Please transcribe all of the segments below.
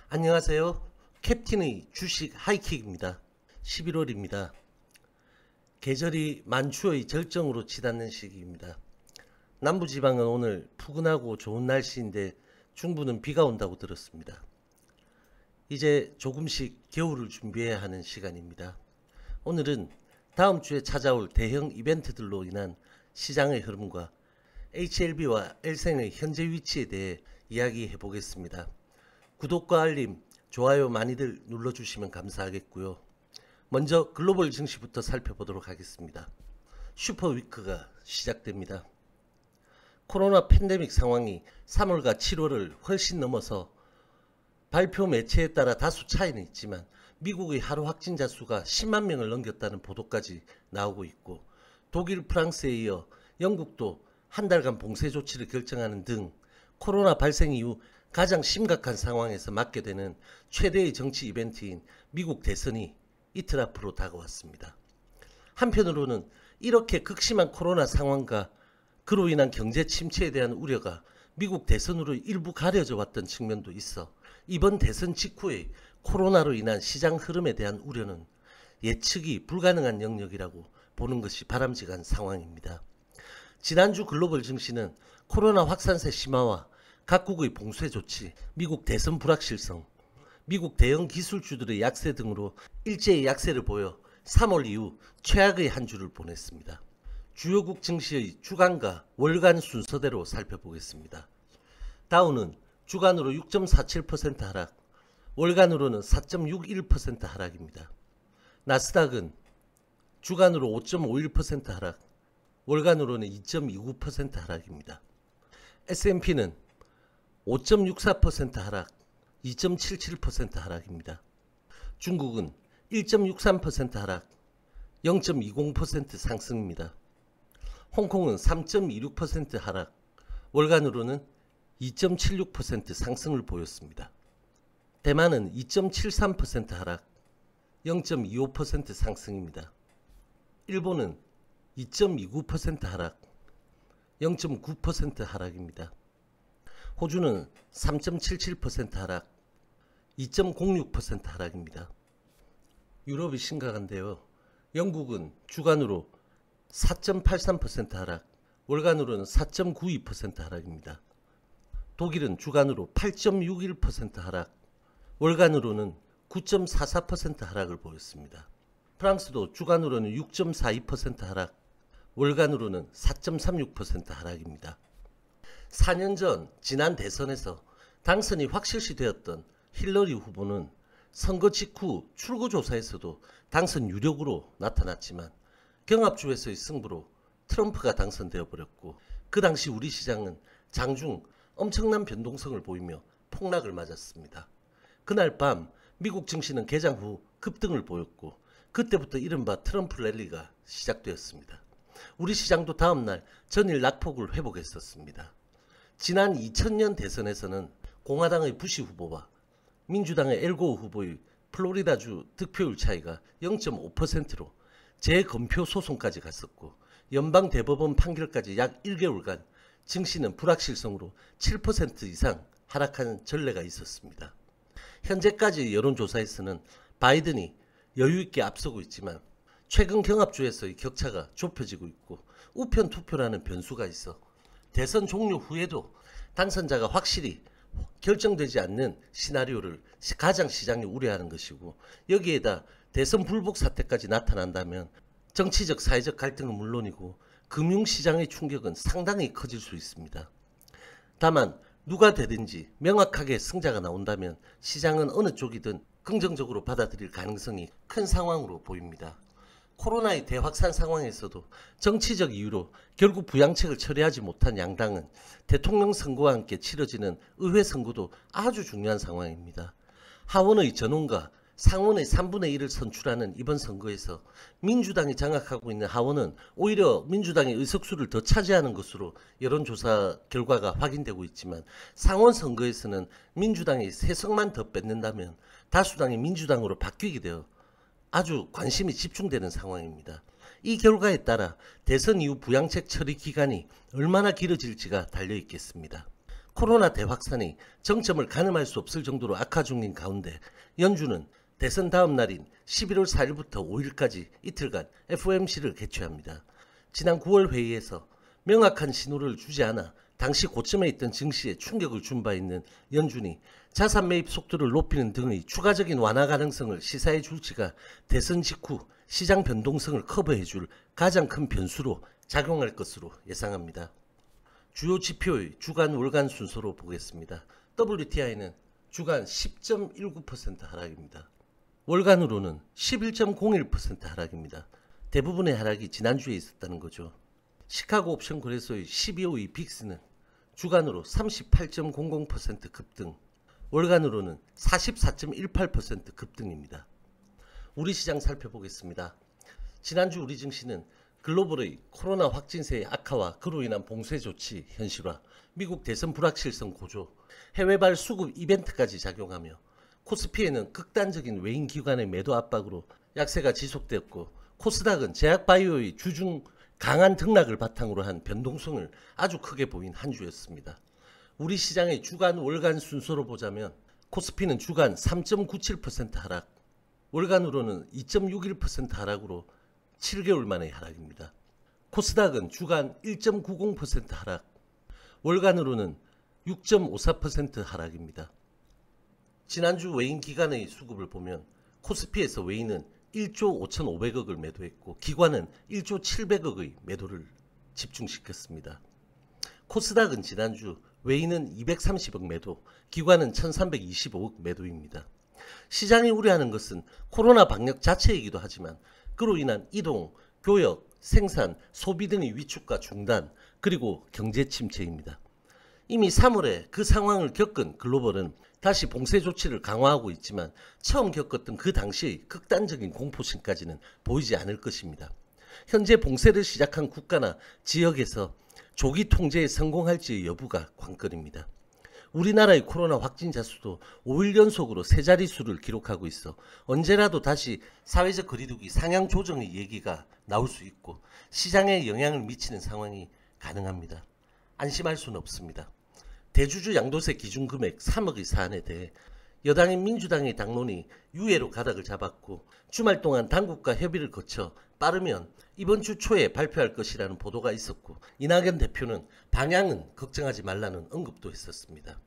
안녕하세요. 캡틴의 주식 하이킥입니다. 11월입니다. 계절이 만추의 절정으로 치닫는 시기입니다. 남부지방은 오늘 푸근하고 좋은 날씨인데 중부는 비가 온다고 들었습니다. 이제 조금씩 겨울을 준비해야 하는 시간입니다. 오늘은 다음 주에 찾아올 대형 이벤트들로 인한 시장의 흐름과 HLB와 엘생의 현재 위치에 대해 이야기해 보겠습니다. 구독과 알림, 좋아요 많이들 눌러주시면 감사하겠고요. 먼저 글로벌 증시부터 살펴보도록 하겠습니다. 슈퍼위크가 시작됩니다. 코로나 팬데믹 상황이 3월과 7월을 훨씬 넘어서 발표 매체에 따라 다소 차이는 있지만 미국의 하루 확진자 수가 10만 명을 넘겼다는 보도까지 나오고 있고, 독일, 프랑스에 이어 영국도 한 달간 봉쇄 조치를 결정하는 등 코로나 발생 이후 가장 심각한 상황에서 맞게 되는 최대의 정치 이벤트인 미국 대선이 이틀 앞으로 다가왔습니다. 한편으로는 이렇게 극심한 코로나 상황과 그로 인한 경제 침체에 대한 우려가 미국 대선으로 일부 가려져 왔던 측면도 있어 이번 대선 직후에 코로나로 인한 시장 흐름에 대한 우려는 예측이 불가능한 영역이라고 보는 것이 바람직한 상황입니다. 지난주 글로벌 증시는 코로나 확산세 심화와 각국의 봉쇄 조치, 미국 대선 불확실성, 미국 대형 기술주들의 약세 등으로 일제히 약세를 보여 3월 이후 최악의 한 주를 보냈습니다. 주요국 증시의 주간과 월간 순서대로 살펴보겠습니다. 다우는 주간으로 6.47% 하락, 월간으로는 4.61% 하락입니다. 나스닥은 주간으로 5.51% 하락, 월간으로는 2.29% 하락입니다. S&P는 5.64% 하락, 2.77% 하락입니다. 중국은 1.63% 하락, 0.20% 상승입니다. 홍콩은 3.26% 하락, 월간으로는 2.76% 상승을 보였습니다. 대만은 2.73% 하락, 0.25% 상승입니다. 일본은 2.29% 하락, 0.9% 하락입니다. 호주는 3.77% 하락, 2.06% 하락입니다. 유럽이 심각한데요. 영국은 주간으로 4.83% 하락, 월간으로는 4.92% 하락입니다. 독일은 주간으로 8.61% 하락, 월간으로는 9.44% 하락을 보였습니다. 프랑스도 주간으로는 6.42% 하락, 월간으로는 4.36% 하락입니다. 4년 전 지난 대선에서 당선이 확실시 되었던 힐러리 후보는 선거 직후 출구조사에서도 당선 유력으로 나타났지만 경합주에서의 승부로 트럼프가 당선되어 버렸고, 그 당시 우리 시장은 장중 엄청난 변동성을 보이며 폭락을 맞았습니다. 그날 밤 미국 증시는 개장 후 급등을 보였고, 그때부터 이른바 트럼프 랠리가 시작되었습니다. 우리 시장도 다음날 전일 낙폭을 회복했었습니다. 지난 2000년 대선에서는 공화당의 부시 후보와 민주당의 엘고어 후보의 플로리다주 득표율 차이가 0.5%로 재검표 소송까지 갔었고, 연방대법원 판결까지 약 1개월간 증시는 불확실성으로 7% 이상 하락한 전례가 있었습니다. 현재까지 여론조사에서는 바이든이 여유있게 앞서고 있지만 최근 경합주에서의 격차가 좁혀지고 있고, 우편 투표라는 변수가 있어 대선 종료 후에도 당선자가 확실히 결정되지 않는 시나리오를 가장 시장이 우려하는 것이고, 여기에다 대선 불복 사태까지 나타난다면 정치적 사회적 갈등은 물론이고 금융시장의 충격은 상당히 커질 수 있습니다. 다만 누가 되든지 명확하게 승자가 나온다면 시장은 어느 쪽이든 긍정적으로 받아들일 가능성이 큰 상황으로 보입니다. 코로나의 대확산 상황에서도 정치적 이유로 결국 부양책을 처리하지 못한 양당은 대통령 선거와 함께 치러지는 의회 선거도 아주 중요한 상황입니다. 하원의 전원과 상원의 3분의 1을 선출하는 이번 선거에서 민주당이 장악하고 있는 하원은 오히려 민주당의 의석수를 더 차지하는 것으로 여론조사 결과가 확인되고 있지만, 상원 선거에서는 민주당이 3석만 더 뺏는다면 다수당이 민주당으로 바뀌게 되어 아주 관심이 집중되는 상황입니다. 이 결과에 따라 대선 이후 부양책 처리 기간이 얼마나 길어질지가 달려있겠습니다. 코로나 대확산이 정점을 가늠할 수 없을 정도로 악화 중인 가운데 연준은 대선 다음 날인 11월 4일부터 5일까지 이틀간 FOMC를 개최합니다. 지난 9월 회의에서 명확한 신호를 주지 않아 당시 고점에 있던 증시에 충격을 준 바 있는 연준이 자산 매입 속도를 높이는 등의 추가적인 완화 가능성을 시사해 줄지가 대선 직후 시장 변동성을 커버해 줄 가장 큰 변수로 작용할 것으로 예상합니다. 주요 지표의 주간 월간 순서로 보겠습니다. WTI는 주간 10.19% 하락입니다. 월간으로는 11.01% 하락입니다. 대부분의 하락이 지난주에 있었다는 거죠. 시카고 옵션 거래소의 12호의 빅스는 주간으로 38.00% 급등, 월간으로는 44.18% 급등입니다. 우리 시장 살펴보겠습니다. 지난주 우리 증시는 글로벌의 코로나 확진세의 악화와 그로 인한 봉쇄 조치 현실화, 미국 대선 불확실성 고조, 해외발 수급 이벤트까지 작용하며 코스피에는 극단적인 외인 기관의 매도 압박으로 약세가 지속되었고, 코스닥은 제약바이오의 주중 강한 등락을 바탕으로 한 변동성을 아주 크게 보인 한 주였습니다. 우리 시장의 주간 월간 순서로 보자면 코스피는 주간 3.97% 하락, 월간으로는 2.61% 하락으로 7개월 만의 하락입니다. 코스닥은 주간 1.90% 하락, 월간으로는 6.54% 하락입니다. 지난주 외인 기관의 수급을 보면 코스피에서 외인은 1조 5,500억을 매도했고 기관은 1조 700억의 매도를 집중시켰습니다. 코스닥은 지난주 외인은 230억 매도, 기관은 1,325억 매도입니다. 시장이 우려하는 것은 코로나 방역 자체이기도 하지만 그로 인한 이동, 교역, 생산, 소비 등의 위축과 중단, 그리고 경제 침체입니다. 이미 3월에 그 상황을 겪은 글로벌은 다시 봉쇄 조치를 강화하고 있지만 처음 겪었던 그 당시의 극단적인 공포심까지는 보이지 않을 것입니다. 현재 봉쇄를 시작한 국가나 지역에서 조기 통제에 성공할지의 여부가 관건입니다. 우리나라의 코로나 확진자 수도 5일 연속으로 세 자릿수를 기록하고 있어 언제라도 다시 사회적 거리두기 상향 조정의 얘기가 나올 수 있고 시장에 영향을 미치는 상황이 가능합니다. 안심할 수는 없습니다. 대주주 양도세 기준금액 3억의 사안에 대해 여당인 민주당의 당론이 유예로 가닥을 잡았고 주말 동안 당국과 협의를 거쳐 빠르면 이번 주 초에 발표할 것이라는 보도가 있었고 이낙연 대표는 방향은 걱정하지 말라는 언급도 했었습니다.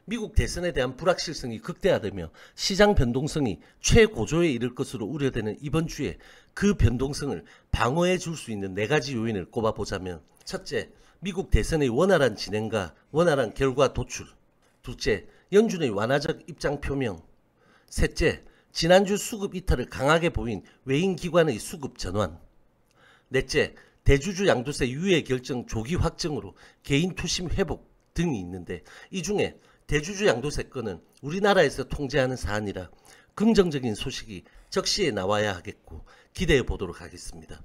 미국 대선에 대한 불확실성이 극대화되며 시장 변동성이 최고조에 이를 것으로 우려되는 이번 주에 그 변동성을 방어해 줄 수 있는 4가지 요인을 꼽아보자면 첫째, 미국 대선의 원활한 진행과 원활한 결과 도출. 둘째, 연준의 완화적 입장 표명. 셋째, 지난주 수급 이탈을 강하게 보인 외인 기관의 수급 전환. 넷째, 대주주 양도세 유예 결정 조기 확정으로 개인 투심 회복 등이 있는데 이 중에 대주주 양도세 건은 우리나라에서 통제하는 사안이라 긍정적인 소식이 적시에 나와야 하겠고 기대해 보도록 하겠습니다.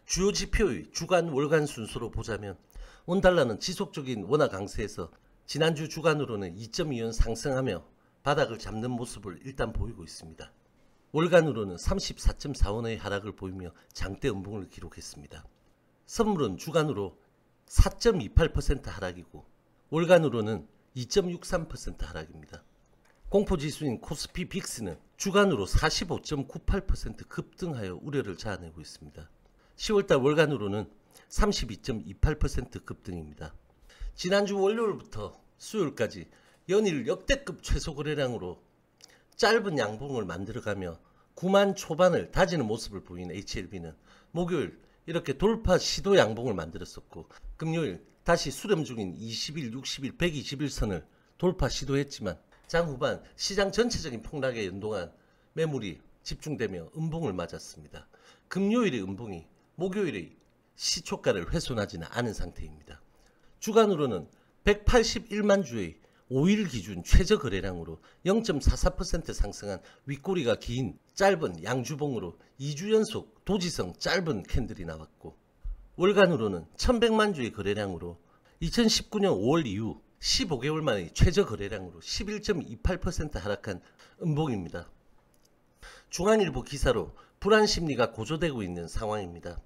주요 지표의 주간 월간 순서로 보자면 원달러는 지속적인 원화 강세에서 지난주 주간으로는 2.2원 상승하며 바닥을 잡는 모습을 일단 보이고 있습니다. 월간으로는 34.4원의 하락을 보이며 장대 음봉을 기록했습니다. 선물은 주간으로 4.28% 하락이고 월간으로는 2.63% 하락입니다. 공포지수인 코스피 빅스는 주간으로 45.98% 급등하여 우려를 자아내고 있습니다. 10월달 월간으로는 32.28% 급등입니다. 지난주 월요일부터 수요일까지 연일 역대급 최소 거래량으로 짧은 양봉을 만들어가며 9만 초반을 다지는 모습을 보인 HLB는 목요일 이렇게 돌파 시도 양봉을 만들었었고 금요일 다시 수렴 중인 20일, 60일, 120일선을 돌파 시도했지만 장 후반 시장 전체적인 폭락에 연동한 매물이 집중되며 음봉을 맞았습니다. 금요일의 음봉이 목요일의 시초가를 훼손하지는 않은 상태입니다. 주간으로는 181만 주의 5일 기준 최저 거래량으로 0.44% 상승한 윗꼬리가 긴 짧은 양주봉으로 2주 연속 도지성 짧은 캔들이 나왔고 월간으로는 1100만 주의 거래량으로 2019년 5월 이후 15개월 만의 최저 거래량으로 11.28% 하락한 음봉입니다. 중앙일보 기사로 불안 심리가 고조되고 있는 상황입니다.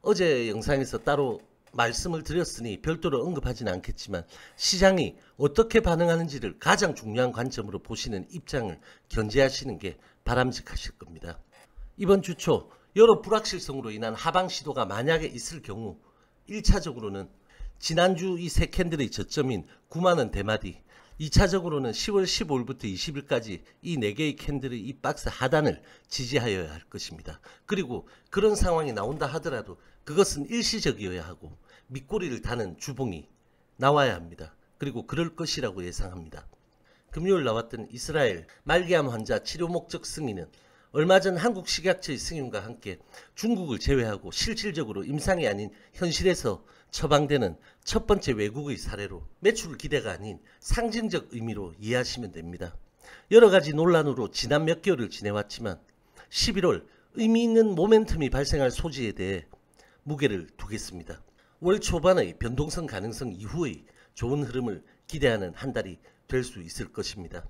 어제 영상에서 따로 말씀을 드렸으니 별도로 언급하지는 않겠지만 시장이 어떻게 반응하는지를 가장 중요한 관점으로 보시는 입장을 견지하시는 게 바람직하실 겁니다. 이번 주 초 여러 불확실성으로 인한 하방 시도가 만약에 있을 경우 1차적으로는 지난주 이 세 캔들의 저점인 9만원 대마디, 2차적으로는 10월 15일부터 20일까지 이 4개의 캔들의 이 박스 하단을 지지하여야 할 것입니다. 그리고 그런 상황이 나온다 하더라도 그것은 일시적이어야 하고 밑꼬리를 다는 주봉이 나와야 합니다. 그리고 그럴 것이라고 예상합니다. 금요일 나왔던 이스라엘 말기암 환자 치료 목적 승인은 얼마 전 한국식약처의 승인과 함께 중국을 제외하고 실질적으로 임상이 아닌 현실에서 처방되는 첫 번째 외국의 사례로 매출 기대가 아닌 상징적 의미로 이해하시면 됩니다. 여러 가지 논란으로 지난 몇 개월을 지내왔지만 11월 의미 있는 모멘텀이 발생할 소지에 대해 무게를 두겠습니다. 월 초반의 변동성 가능성 이후의 좋은 흐름을 기대하는 한 달이 될 수 있을 것입니다.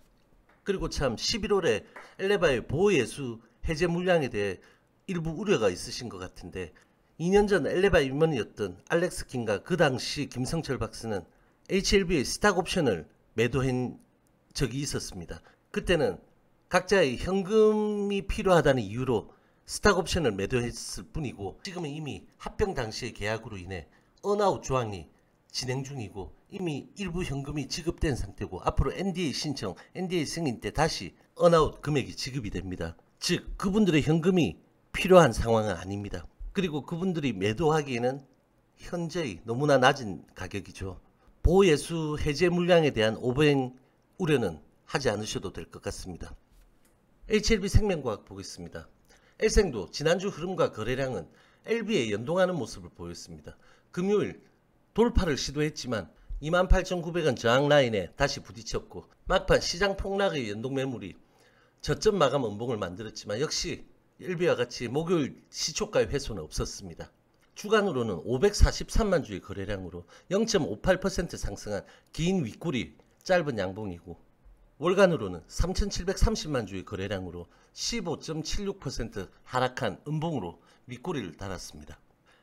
그리고 참 11월에 엘레바의 보호예수 해제 물량에 대해 일부 우려가 있으신 것 같은데 2년 전 엘레바 임원이었던 알렉스 킹과 그 당시 김성철 박사는 HLB의 스탁 옵션을 매도한 적이 있었습니다. 그때는 각자의 현금이 필요하다는 이유로 스탁 옵션을 매도했을 뿐이고 지금은 이미 합병 당시의 계약으로 인해 언아웃 조항이 진행 중이고 이미 일부 현금이 지급된 상태고 앞으로 NDA 신청, NDA 승인 때 다시 언아웃 금액이 지급이 됩니다. 즉 그분들의 현금이 필요한 상황은 아닙니다. 그리고 그분들이 매도하기에는 현재의 너무나 낮은 가격이죠. 보호예수 해제 물량에 대한 오버행 우려는 하지 않으셔도 될 것 같습니다. HLB 생명과학 보겠습니다. 엘생도 지난주 흐름과 거래량은 LB에 연동하는 모습을 보였습니다. 금요일 돌파를 시도했지만 28,900원 저항 라인에 다시 부딪혔고 막판 시장 폭락의 연동 매물이 저점 마감 음봉을 만들었지만 역시 LB와 같이 목요일 시초가의 훼손은 없었습니다. 주간으로는 543만 주의 거래량으로 0.58% 상승한 긴 윗꼬리 짧은 양봉이고 월간으로는 3,730만 주의 거래량으로 15.76% 하락한 음봉으로 윗꼬리를 달았습니다.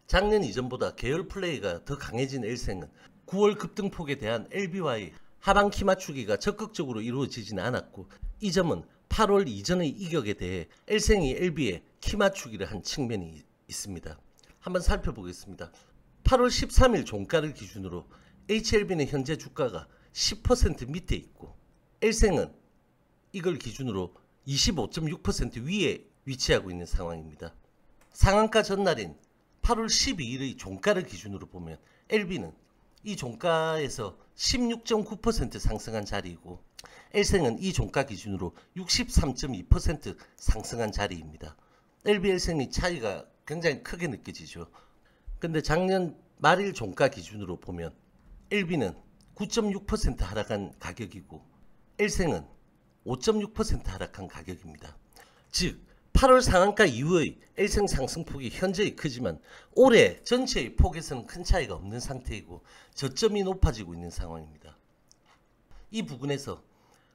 작년 이전보다 계열 플레이가 더 강해진 엘생은 9월 급등폭에 대한 LB와의 하방 키 맞추기가 적극적으로 이루어지지는 않았고 이 점은 8월 이전의 이격에 대해 엘생이 LB에 키 맞추기를 한 측면이 있습니다. 한번 살펴보겠습니다. 8월 13일 종가를 기준으로 HLB는 현재 주가가 10% 밑에 있고 엘생은 이걸 기준으로 25.6% 위에 위치하고 있는 상황입니다. 상한가 전날인 8월 12일의 종가를 기준으로 보면 LB는 이 종가에서 16.9% 상승한 자리이고 엘생은 이 종가 기준으로 63.2% 상승한 자리입니다. LB 엘생의 차이가 굉장히 크게 느껴지죠. 근데 작년 말일 종가 기준으로 보면 LB는 9.6% 하락한 가격이고 엘생은 5.6% 하락한 가격입니다. 즉 8월 상한가 이후의 엘생 상승폭이 현재의 크지만 올해 전체의 폭에서는 큰 차이가 없는 상태이고 저점이 높아지고 있는 상황입니다. 이 부분에서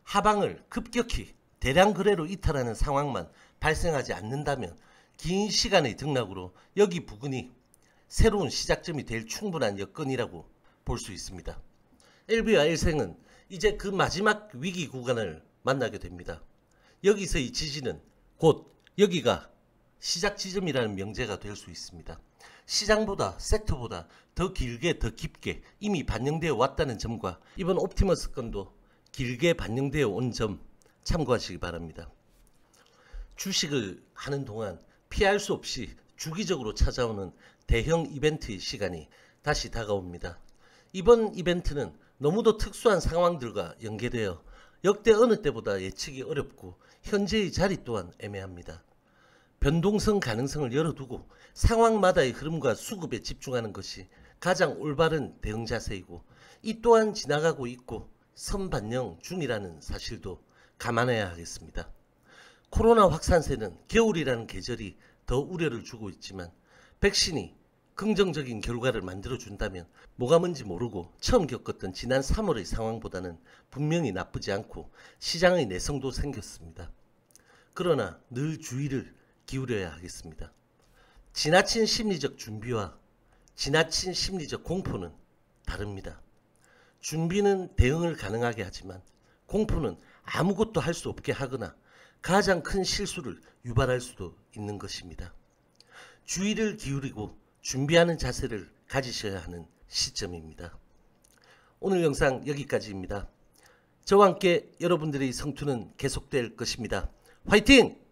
하방을 급격히 대량 거래로 이탈하는 상황만 발생하지 않는다면 긴 시간의 등락으로 여기 부근이 새로운 시작점이 될 충분한 여건이라고 볼 수 있습니다. LB와 엘생은 이제 그 마지막 위기 구간을 만나게 됩니다. 여기서의 지지는 곧 여기가 시작 지점이라는 명제가 될 수 있습니다. 시장보다 섹터보다 더 길게 더 깊게 이미 반영되어 왔다는 점과 이번 옵티머스 건도 길게 반영되어 온 점 참고하시기 바랍니다. 주식을 하는 동안 피할 수 없이 주기적으로 찾아오는 대형 이벤트의 시간이 다시 다가옵니다. 이번 이벤트는 너무도 특수한 상황들과 연계되어 역대 어느 때보다 예측이 어렵고 현재의 자리 또한 애매합니다. 변동성 가능성을 열어두고 상황마다의 흐름과 수급에 집중하는 것이 가장 올바른 대응 자세이고 이 또한 지나가고 있고 선반영 중이라는 사실도 감안해야 하겠습니다. 코로나 확산세는 겨울이라는 계절이 더 우려를 주고 있지만 백신이 긍정적인 결과를 만들어준다면 뭐가 뭔지 모르고 처음 겪었던 지난 3월의 상황보다는 분명히 나쁘지 않고 시장의 내성도 생겼습니다. 그러나 늘 주의를 기울여야 하겠습니다. 지나친 심리적 준비와 지나친 심리적 공포는 다릅니다. 준비는 대응을 가능하게 하지만 공포는 아무것도 할 수 없게 하거나 가장 큰 실수를 유발할 수도 있는 것입니다. 주의를 기울이고 준비하는 자세를 가지셔야 하는 시점입니다. 오늘 영상 여기까지입니다. 저와 함께 여러분들의 성투는 계속될 것입니다. 화이팅!